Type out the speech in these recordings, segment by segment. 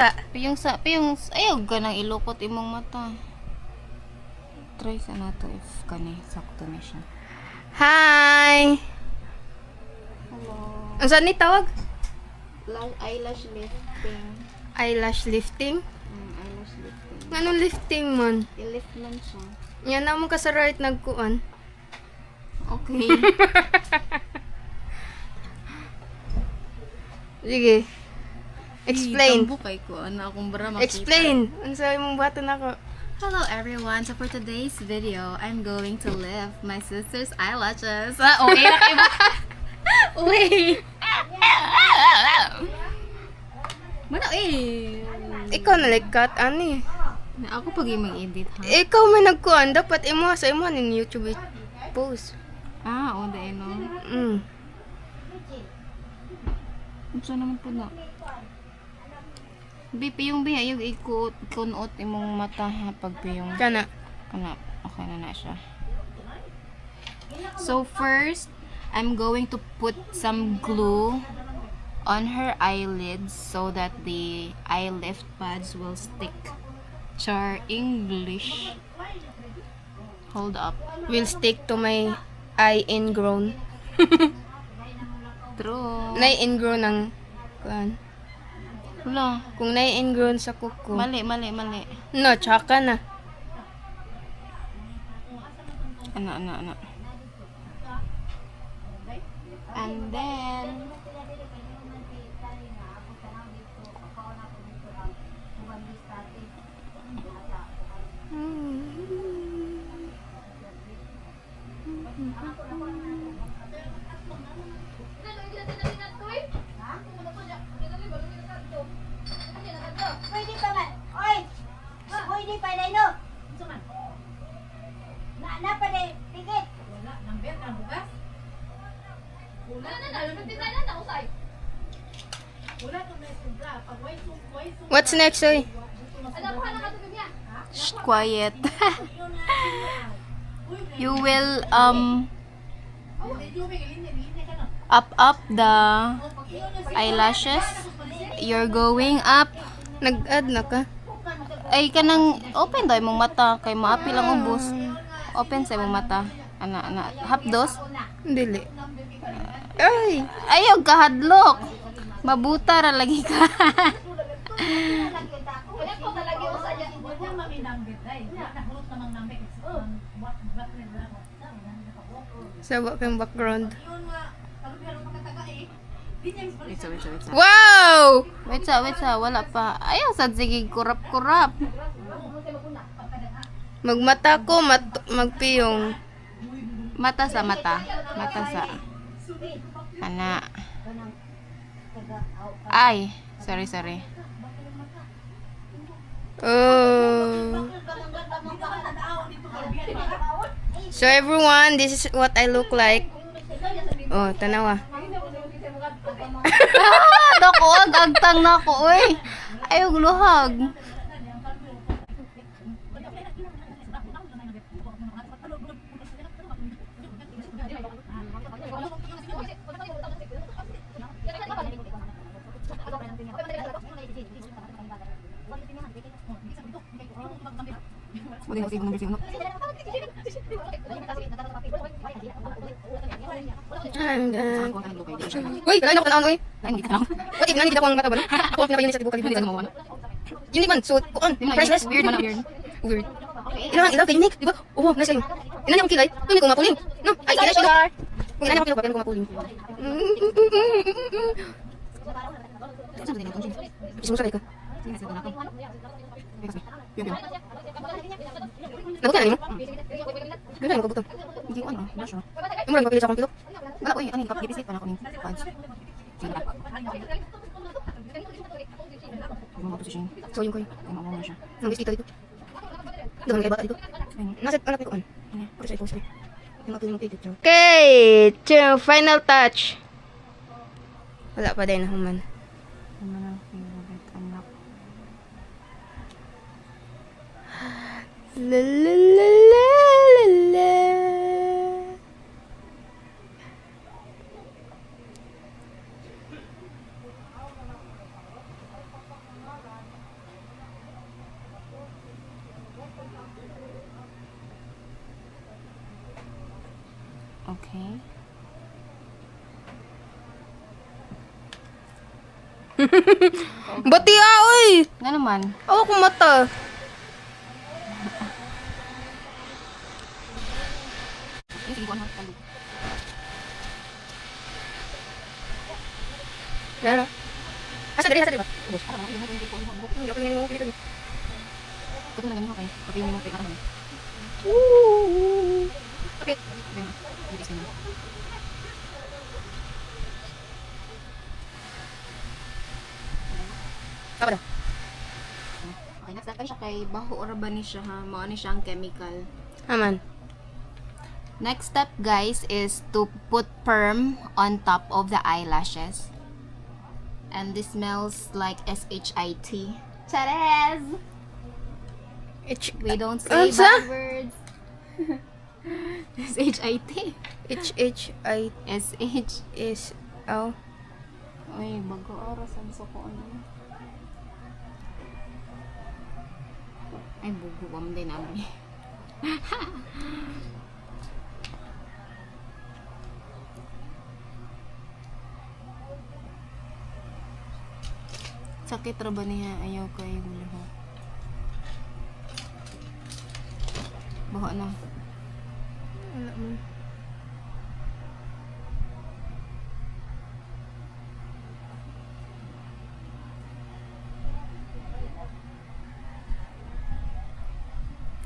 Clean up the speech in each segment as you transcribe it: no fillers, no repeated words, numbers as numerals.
Ayaw ka nang ilukot imong mata. Try sa nato if kani sakto na siya. Hi! Hello. Ang saan ni tawag? Eyelash lifting. Eyelash lifting? Eyelash lifting. Anong lifting man? I-lift man siya. Yan na mo ka sa right nagkuan. Okay. Sige. Explain. Tambo kay ko ana akong bara makita. Explain. Ang sabi mong bato na ko. Hello everyone. So for today's video, I'm going to lift my sister's eyelashes. Okay na kayo. Wait. Mana Ikaw na like cut ani. Ako pag mag-edit ha. Ikaw may nagkuan dapat imo sa imo ning YouTube post. O dahil no. Unsa naman po na? Yung yung ikot, kunot imong mata ha pagpiyong. Kana. Okay na siya. So first, I'm going to put some glue on her eyelids so that the eye lift pads will stick. Char English. Hold up. Will stick to my eye ingrown. True. Nay ingrown ng kuan. Wala. Kung nay ingrown sa kuko. Mali. No, tsaka na. Ana. And then Pwede pa man. Oy! Pwede pa na ino. Na pa na tikit. Wala, number ka bukas. Wala na, lumipit tayo na usay. Wala to na sobra. Pag way What's next, oy? Ano ko na ka niya? shh, quiet. You will up the eyelashes. You're going up. Nag-add na ka? Ay kanang open daw imong mata kay maapi lang ubos. Open sa imong mata. Ana. Hapdos. Dili. Ay! Ayaw ka hadlok. Mabuta ra lagi ka. Sawa kang background. Wait. Wow! Wait sa, wala pa. Ayaw sa sige kurap. Magmata ko, magpiyong. Mata sa. Ana. Ay, sorry. Oh. So everyone, this is what I look like. Oh, tanawa. Dako, agtang na ko, oy. Ayaw guluhag. Uy, kailangan ako tanawang, uy. Lain mo gitanong. Wait, nani kita ko ang mata ba? Ako ang pinapayin sa tibukan. Hindi ka gumawa na. Yun man, so, kuan, priceless. Weird man, weird. Weird. Ilaw, kay unique, di ba? Oo, nice kayo. Inani akong kilay, hindi ko mapuling. No, ay, kilay siya. Kung inani akong kilay, pero ko mapuling. Gusto mo sa ka? Nabutan na mo? Ganda mo kabutan. Hindi ko ano, na siya. Yung maraming papili sa akong pilok. Wala ko ano, gipisit pa na ko ni pads. Sige na. Mga position. So, yung kayo. Ay, mawawa na siya. Nang bisita dito. Doon kay bata dito. Nasa anak ko an. Puro sa post. Yung mapiling mo dito. Okay, final touch. Wala pa din human. Ano na favorite anak? La la la la la la. Okay. Bati oy! Nga naman. Awa ko mata. Lalo. Asa diri ba? Ubos. Hindi ako ngayon mo pinito. Ito na ganun, okay. Okay, mo kay ano. Okay. Apa dah? Okay, next natin siya kay baho or ba ni siya ha? Mao ni siya ang chemical. Aman. Next step guys is to put perm on top of the eyelashes. And this smells like SHIT. Charez! We don't say Unsa? bad words. SHIT. HHI SH. is oh. Uy, bago oras ang suko ano. Ay, bugo ko din namin. Sakit ra ba niya? Ayaw kayo gulo. Baho na. Wala man.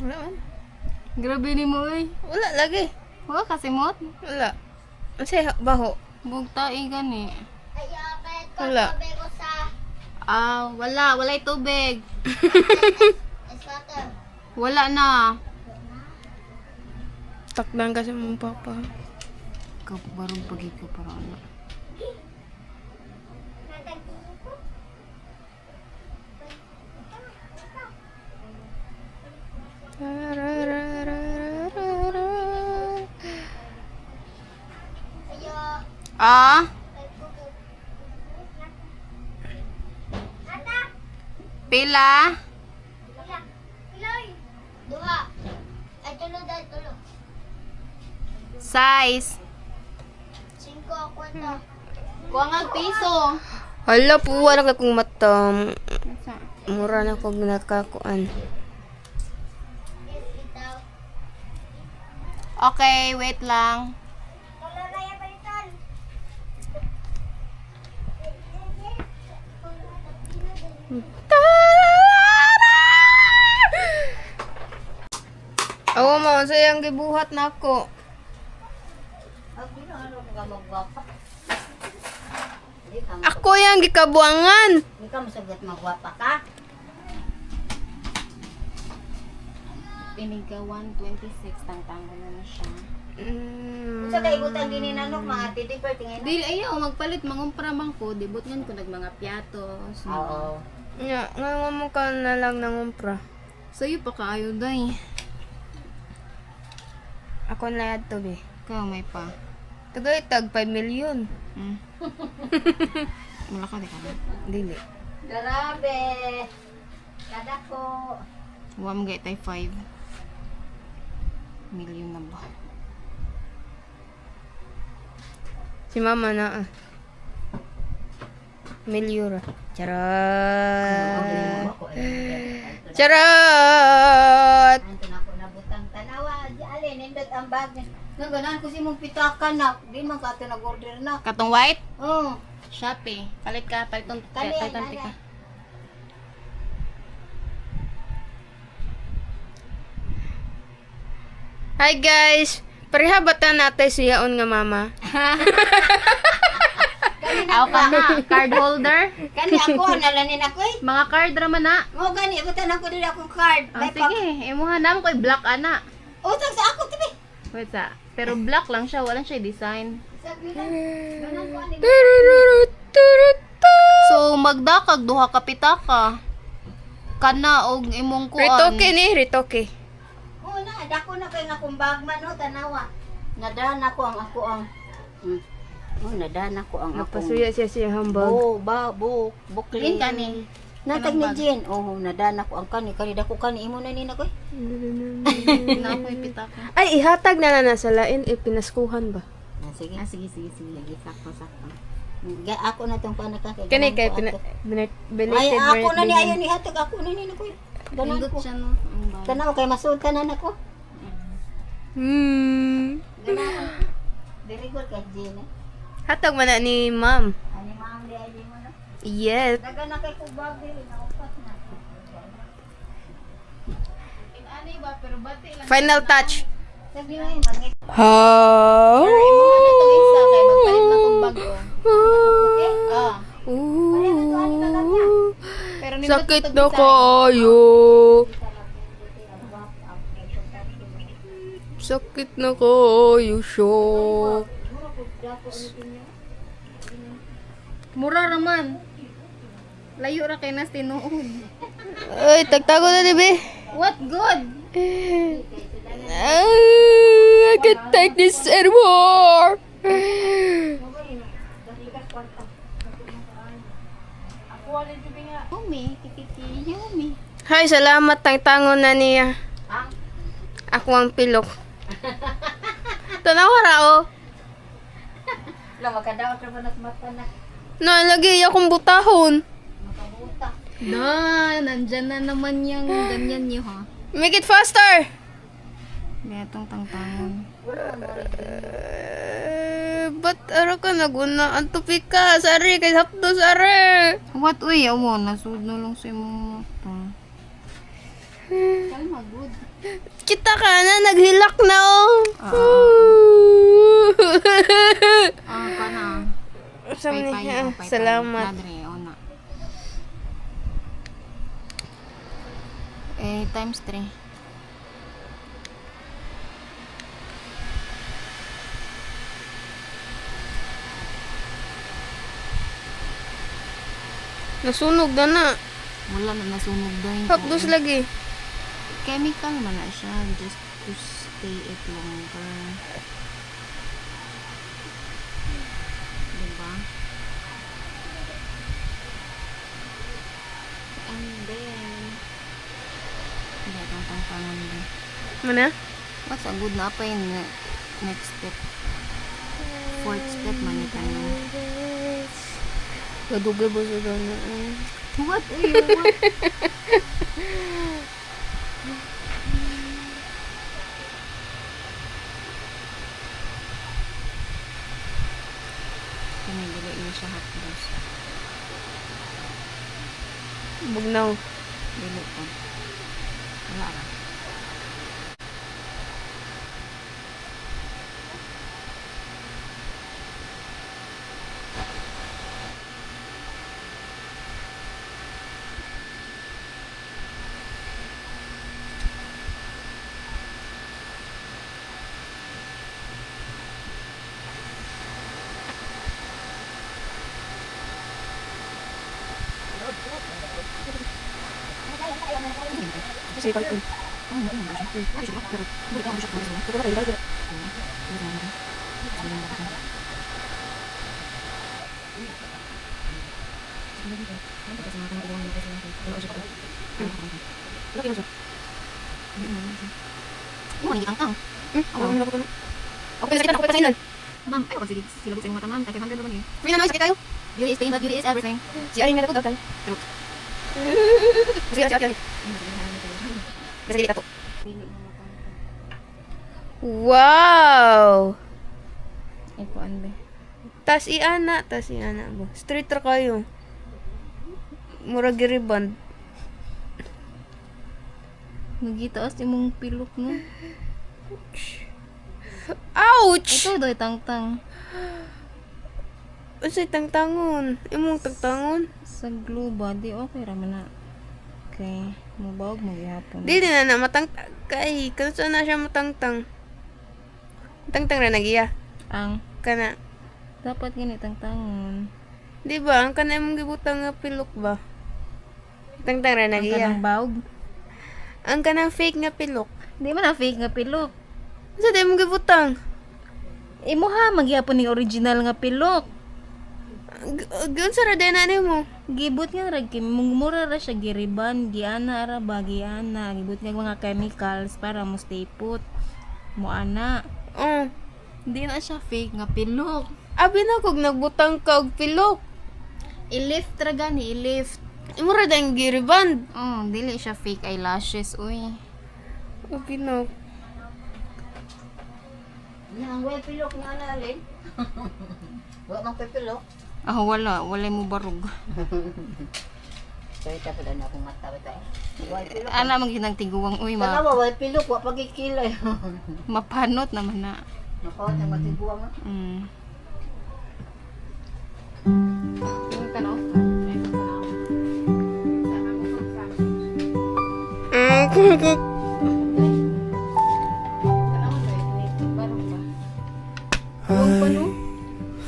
Wala man. Grabe ni mo eh. Wala lagi. Wala kasi mot. Wala. Kasi baho. Bugta gani. Wala. Wala. Walay tubig. Wala na. Takdan ka sa mong papa. Barong pagi ko para ano. Pila? Duha. Ay, tulo. Size? 5 ako ito. Kuha nga piso. Hala po, wala ka kong mata. Mura na kong nakakuan. Okay, wait lang. Awa mo, sayang gibuhat na ako. Ako yung gikabuangan. Hindi ka masagot magwapa ka. Piniga 126 tangtangan na siya. Sa kaibutan din ninanok, mga titiper, tingin. Dili ayaw magpalit mangumpra man ko, dibot ngan ko nag mga piatos. Oo. Nga, ngayon mo ka na lang ng umpra. Sayo pa kaayo day. Ako na yan to, be. Ikaw may pa. Tagay, tag 5 million. Wala ka di ka na. Dili. Grabe. Kada ko. Huwag mo tay 5 million na ba? Si mama na, Milyura. Charot. Charot. Anto na ko nabutang tanawa. Di alin, nindot ang bag. Naganan ko si mong pitakan na. Di man ka ito nag-order na. Katong white? Oo. Shopee. Palit ka, paliton Kani, paliton nana. ka. Hi guys. Parihabatan natin siyaon nga mama. Aw ka na, card holder. Kani ako, nalanin ako eh. Mga card ra man na. Mo gani, butan ako din akong card. Ah, sige, imuha na ko black ana. Utang sa ako, tibi. Wait sa. Pero black lang siya, wala siya design. Sabi lang. Ganun ko ani. So magdakag duha ka pitaka. Kana og imong kuan. Ritoke ni, ritoke. Oo na, dako na kay nga kung bagman no, tanawa. Nadahan ako ang ako ang. Oh, nadahan ako ang ako. Napasuya siya siya hambag. Buklin kani. Natag ni Jen. Oh, nadana ko ang kani dako kani imo na ni na ko. Na ako ipita ko. Ay, ihatag na na sa lain. Pinaskuhan ba? Sige. Sige. Lagi sakto. Ako na tong panaka kay. Kani kay Ay, belated ako na ni birthday. ayon ni hatag ako na ni na ko. Ganan Pindot ko. siya no. Ang bag. Tanaw kay masud ka na nako. Ganan. Very good kay Jen. Hatag man na ni ma'am. Ani ma'am di ay mo na. Yes. Daga na kay kubag dili na upat na. Ani ba pero bati lang. Final touch. Sabi mo mangit. How? Pero imo na tong isa kay magpalit na kog bago. Ah. Pero nindot Sakit itong na isa. kayo. Sakit na kayo, shock. Mura raman. Layo ra kay nas tinuod. Ay, tagtago na, dibe. What good? I can't take this anymore. Yumi, kititi, yumi. Hay, salamat. Tagtango na niya. Ako ang pilok. Tanawa ra, oh. La makadaot ra man mata na. Nalagay akong butahon. Makabuta. Na, nandyan na naman yung ganyan niyo ha. Make it faster. May itong tangtangon. Ba't ara ka naguna? Ang tupik ka. Sari, kay hapdo, sari. What uy, awo, nasud na lang sa imong mata. Kalma, good. Kita ka na, naghilak na, oh. Ka na. Sabi Pay-pay, niya, pay-pay. salamat. Madre, o na. Times 3. Nasunog na na. Wala na nasunog daw yung Hapdos lagi. chemical man na siya just to stay it longer. Diba? And then hindi itong tangtangan din. Mana? What's a good na pa yung next step? Fourth step man ito nyo. Gadugay ba sa dana? What? Uy, what? Pinagili niya siya hapdos. Bugnaw. Dili pa. Wala ra. Kasi pag Okay, sakit ako pa Ma'am, ay, wag sige, silabot sa inyong mata, ma'am. 500 naman yun. Free na naman, sakit kayo. Beauty is pain, but beauty is everything. Si Aring na ito, daw tayo. Sige, si Ate. Kasi dito to. Wow! Ay, kuan ba? Tas iana ba? Street ra kayo. Murag giriband. Nagitaas imong pilok, no? Ouch! Ito, doy, tangtang. Unsay tangtangon? Imong tangtangon? Sa glue body, okay raman na. Okay, mabawag mo gihapon. Di na na matang kay kanso na siya matangtang. Tangtang ra nagiya. Ang, Kana. dapat gini tangtangon. Di ba ang kana imong gibutang nga pilok ba? Tangtang ra Ang nagiya. kanang bawg. Ang kanang fake nga pilok. Di man na fake nga pilok. Sa di imong gibutang. Imo ha, magyapon ni original nga pilok. Gun sa radena nimo. Gibot nga ra mura ra siya giriban, giana ra ba giana, gibot nga mga chemicals para mo stay put. Mo ana. Oh. Di na siya fake nga pilok. Abi na kog nagbutang ka og pilok. I-lift ra gani, i-lift. Mura dang giriband. Dili siya fake eyelashes, uy. Abi na. Ang way pilok nga na alin. Wa mang pipilok. Wala mo barug. Kaya tapos na akong mata ba tayo. Way pilok. Ana man ginang tiguang, uy, Tanawa, way pilok, wa pagkikilay. mapanot naman na. Nakawat ang matiguang. Yung tanaw. Kuk.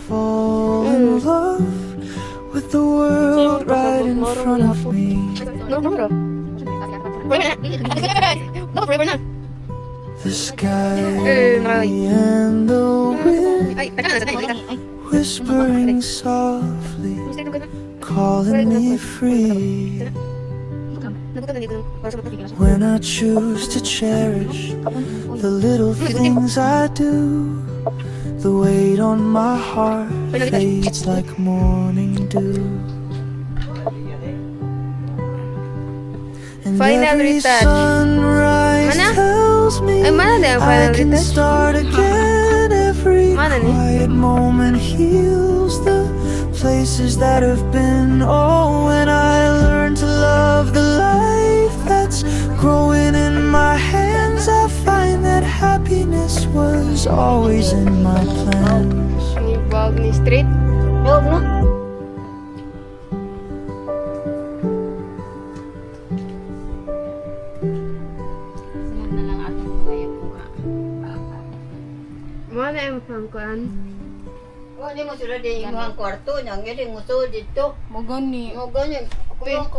Fall in love with the world right in front of me. No. No, forever na. The sky Ay. and the wind Ay, taka na, taka. whispering softly, calling me free. Nagutan na dito. Para sa mata. When I choose to cherish the little things I do, the weight on my heart fades like morning dew. And Final every retouch. sunrise Mana? tells me Ay, mana na ang I final can retouch? start again. Every Mana ni? quiet moment heals the places that have been. Oh, when I learn to love the life that's growing in my hands, I find that happiness was always in my plans. Ni bag ni street. Huwag no? Sunod na lang atong mga kuha. Mana yung pangkuan? Huwag di mo sila di imong kwarto. Nang yun mo so dito. Mo gani. Mo ganyan. Ako yung